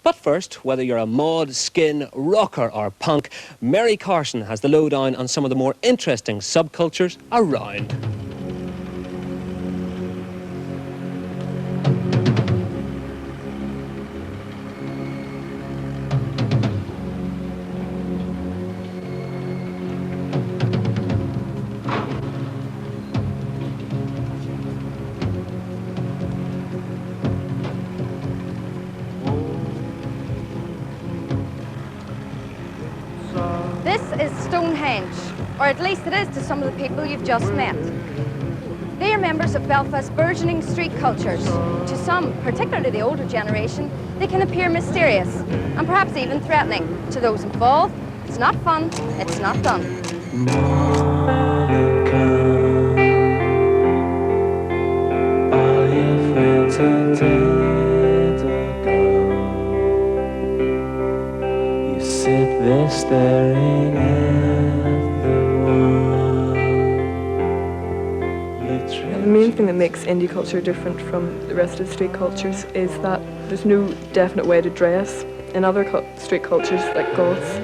But first, whether you're a mod, skin, rocker or punk, Mary Carson has the lowdown on some of the more interesting subcultures around. This is Stonehenge, or at least it is to some of the people you've just met. They are members of Belfast's burgeoning street cultures. To some, particularly the older generation, they can appear mysterious and perhaps even threatening. To those involved, it's not fun, it's not done. They're staring at the wall. The main thing that makes indie culture different from the rest of the street cultures is that there's no definite way to dress. In other street cultures, like goths,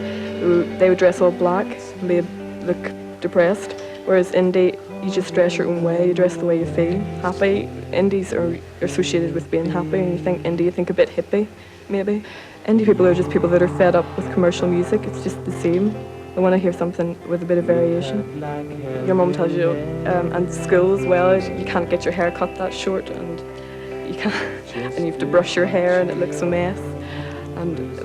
they would dress all black and they'd look depressed, whereas indie, you just dress your own way, you dress the way you feel. Happy, indies are associated with being happy, and you think indie, you think a bit hippie, maybe. Indie people are just people that are fed up with commercial music. It's just the same. They want to hear something with a bit of variation. Your mum tells you, and school as well, you can't get your hair cut that short, and you can't, and you have to brush your hair, and it looks a mess. And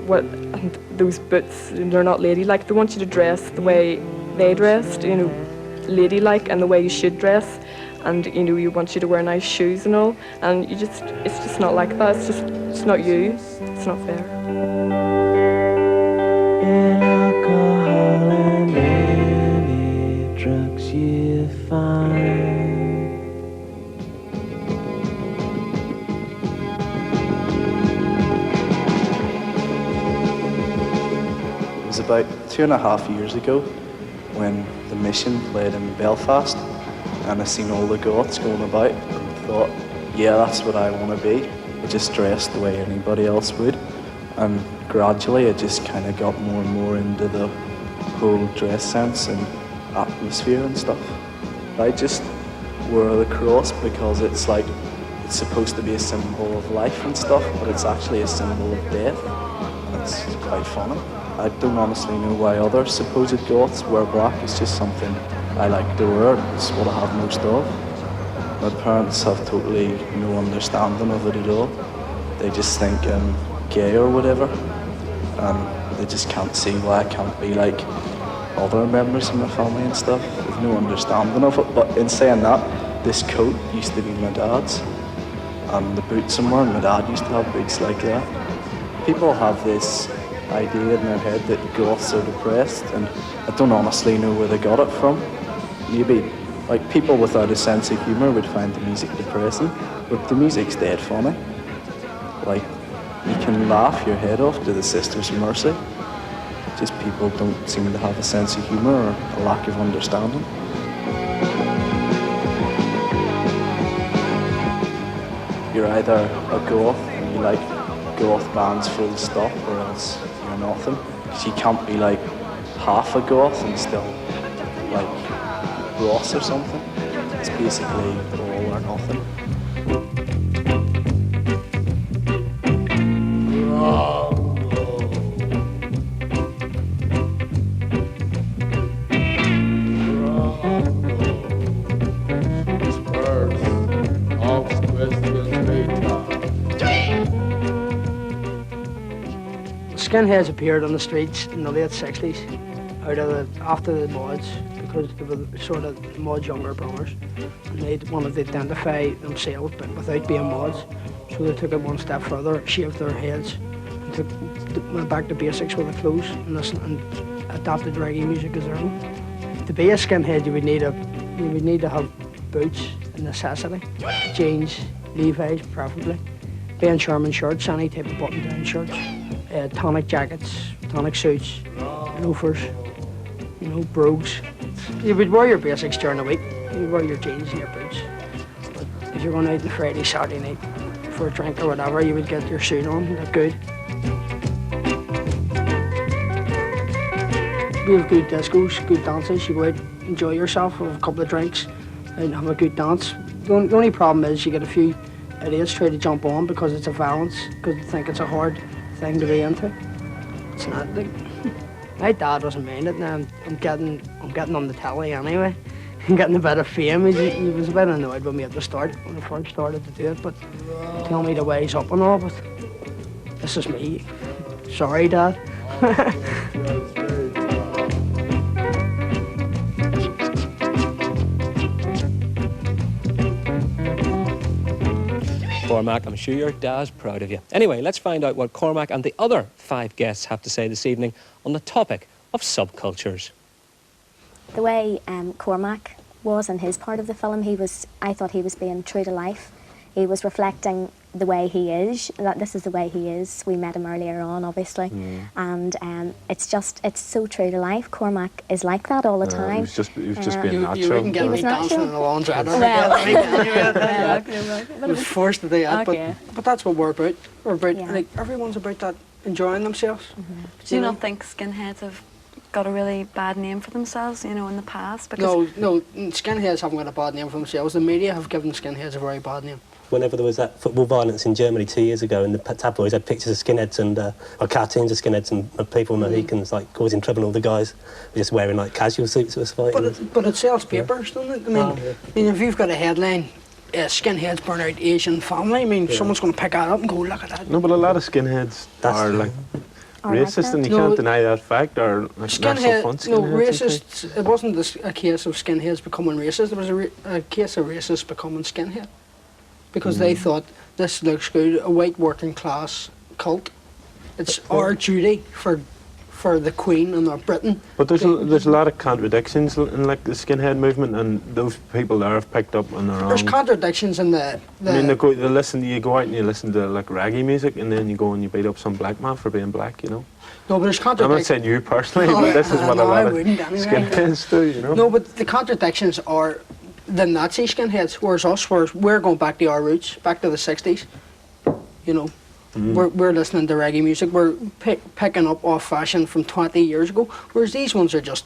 those boots, they're not ladylike. They want you to dress the way they dressed, you know, ladylike, and the way you should dress. And you know, you want you to wear nice shoes and all, and it's just not like that. It's not you. It's not fair. In alcohol and any drugs you find. It was about 2.5 years ago when the Mission played in Belfast, and I seen all the goths going about and thought, yeah, that's what I want to be. I just dressed the way anybody else would, and gradually I just kind of got more and more into the whole dress sense and atmosphere and stuff. I just wore the cross because it's supposed to be a symbol of life and stuff, but it's actually a symbol of death. It's quite funny. I don't honestly know why other supposed goths wear black. It's just something I like to wear. It's what I have most of. My parents have totally no understanding of it at all. They just think I'm gay or whatever, and they just can't see why I can't be like other members of my family and stuff. They've no understanding of it. But in saying that, this coat used to be my dad's, and the boots I'm wearing, my dad used to have boots like that. People have this idea in their head that goths are depressed, and I don't honestly know where they got it from. Maybe like people without a sense of humour would find the music depressing, but the music's dead funny. Like, you can laugh your head off to the Sisters of Mercy. Just people don't seem to have a sense of humour or a lack of understanding. You're either a goth and you like goth bands full stop, or else you're nothing. Because you can't be like half a goth and still like Ross or something. It's basically all or nothing. Skinheads appeared on the streets in the late 60s after the mods, because they were sort of mod younger brothers, and they wanted to identify themselves but without being mods. So they took it one step further, shaved their heads, and went back to basics with the clothes and adapted reggae music as their own. To be a skinhead, you would need to have boots, a necessity, jeans, Levi's preferably, being Sherman shirts, any type of button-down shirts, tonic jackets, tonic suits, loafers, you know, brogues. You would wear your basics during the week. You would wear your jeans and your boots. But if you're going out on Friday, Saturday night for a drink or whatever, you would get your suit on, look good. we have good discos, good dances. You go out, enjoy yourself, have a couple of drinks, and have a good dance. The only problem is you get a few idiots try to jump on because it's a violence, because they think it's a hard thing to be into. It's not. Like, my dad doesn't mind it now. I'm getting on the telly anyway. I'm getting a bit of fame. He was a bit annoyed with me at the start when I first started to do it, but tell me the ways up and all. But this is me. Sorry, Dad. Cormac, I'm sure your dad's proud of you. Anyway, let's find out what Cormac and the other 5 guests have to say this evening on the topic of subcultures. The way Cormac was in his part of the film, I thought he was being true to life. He was reflecting the way he is, that this is the way he is. We met him earlier on, obviously, and it's so true to life. Cormac is like that all the time. He was just being natural. You wouldn't get me dancing in the laundry. I was forced to do that, but that's what we're about. We're about, like, everyone's about that, enjoying themselves. Do you not think skinheads have got a really bad name for themselves, you know, in the past? Because No, skinheads haven't got a bad name for themselves. The media have given skinheads a very bad name. Whenever there was that football violence in Germany 2 years ago, and the tabloids had pictures of skinheads and or cartoons of skinheads and people Mohicans like causing trouble, and all the guys were just wearing like casual suits that was fighting. But it sells papers, doesn't it? I mean, if you've got a headline, skinheads burn out Asian family, I mean, someone's going to pick that up and go, look at that. No, but a lot of skinheads are like racist, and you can't deny that fact. Or like skinheads, racists. It wasn't a case of skinheads becoming racist. It was a case of racists becoming skinhead. Because they thought, this looks good, a white working class cult. It's our duty for the Queen and our Britain. But there's a lot of contradictions in like the skinhead movement, and those people there have picked up on their own. There's contradictions in the I mean, you go out and you listen to like reggae music, and then you go and you beat up some black man for being black, you know. No, but there's contradictions. I'm not saying you personally, but this is what a lot of skinheads do, you know. No, but the contradictions are the Nazi skinheads, whereas us, we're going back to our roots, back to the 60s, you know. We're listening to reggae music, we're picking up off fashion from 20 years ago, whereas these ones are just,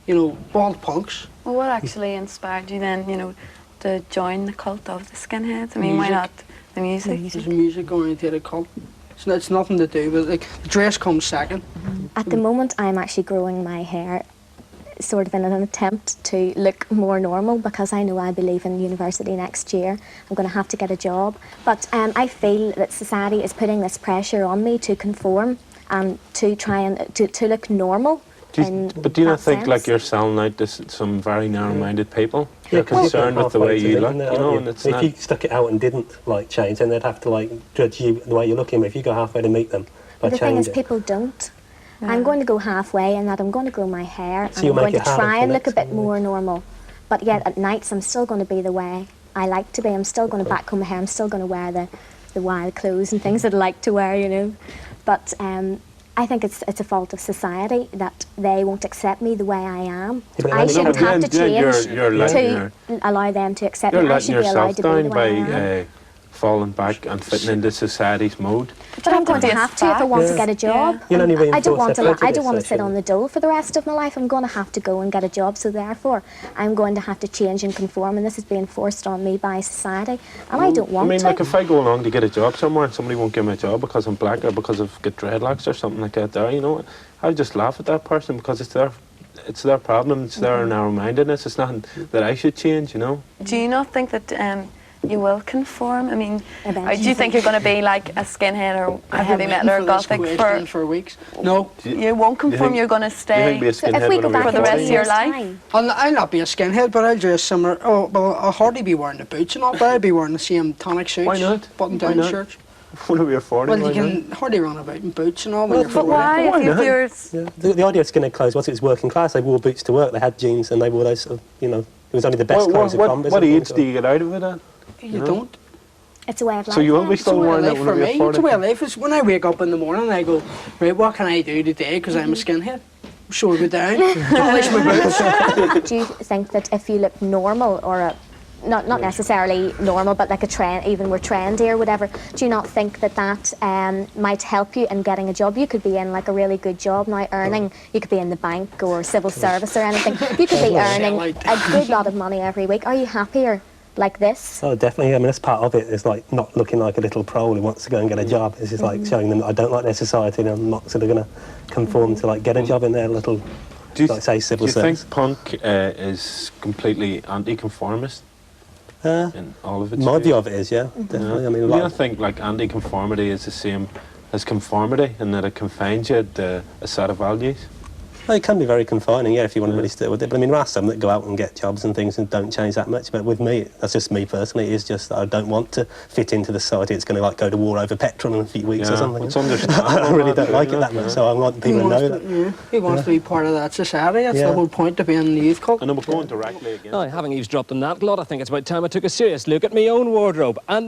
you know, bald punks. Well, what actually inspired you then, you know, to join the cult of the skinheads? I mean, why not the music? It's a music-oriented cult. So it's nothing to do with, like, the dress comes second. At the moment, I'm actually growing my hair sort of in an attempt to look more normal, because I know I'll be leaving university next year. I'm going to have to get a job. But I feel that society is putting this pressure on me to conform and to try and to look normal. But do you not think like you're selling out to some very narrow-minded people? They're concerned with the way you look, you know, and it's if you stuck it out and didn't like change, then they'd have to like judge you the way you're looking. But if you go halfway to meet them, the thing is, people don't. I'm going to go halfway in that I'm going to grow my hair, and I'm going to try and look a bit more normal. But yet at nights I'm still going to be the way I like to be. I'm still going to backcomb my hair, I'm still going to wear the wild clothes and things that I like to wear, you know. But I think it's a fault of society that they won't accept me the way I am. I shouldn't have to change to allow them to accept me. I should be allowed to be the way I am. Falling back and fitting into society's mode. But I'm going to have to if I want to get a job. I don't want to sit on the dole for the rest of my life. I'm going to have to go and get a job, so therefore I'm going to have to change and conform, and this is being forced on me by society, and I don't want to. I mean, like if I go along to get a job somewhere and somebody won't give me a job because I'm black or because I've got dreadlocks or something like that there, you know, I'll just laugh at that person because it's their problem, it's their narrow-mindedness, it's nothing that I should change, you know. Do you not think that you will conform? I mean, do you think you're going to be like a skinhead or a heavy metal or gothic for weeks? No. You won't conform, you're going to stay if we go back for the rest of your life? I'll not be a skinhead, but I'll dress similar. Oh, well, I'll hardly be wearing the boots and all, but I'll be wearing the same tonic suits. Why not? Button-down shirts. When you're 40, well, you can hardly run about in boots and all when you're 40. But why? The idea of skinhead clothes, once it was working class, they wore boots to work, they had jeans, and they wore those, you know, it was only the best clothes of combos. What age do you get out of it at? You don't. It's a way of life. So you won't be still wearing that for me. It's a way of life. It's when I wake up in the morning and I go, right, what can I do today? Because I'm a skinhead. Sure, go down. Polish my boots. Do you think that if you look normal or not necessarily normal, but like a trend, even we're trendy or whatever, do you not think that might help you in getting a job? You could be in like a really good job now, earning, you could be in the bank or civil service or anything. You could be earning a good lot of money every week. Are you happier like this? Oh, definitely. I mean, that's part of it, is like not looking like a little prole who wants to go and get a job. It's just like showing them that I don't like their society and I'm not sort of going to conform to like get a job in their little, like say, civil service. Do you think punk is completely anti-conformist? In all of its my ways? view of it is, yeah, definitely. I mean, I think like anti-conformity is the same as conformity, in that it confines you to a set of values. Well, it can be very confining, yeah, if you want to really stick with it. But I mean, there are some that go out and get jobs and things and don't change that much. But with me, that's just me personally. It's just that I don't want to fit into the society. It's going to like go to war over petrol in a few weeks or something. It's understandable. I really don't like it that much, so I want people to know that. He wants to be part of that society. That's the whole point of being in the youth cult. And then we're going directly again. Having eavesdropped on that lot, I think it's about time I took a serious look at my own wardrobe. And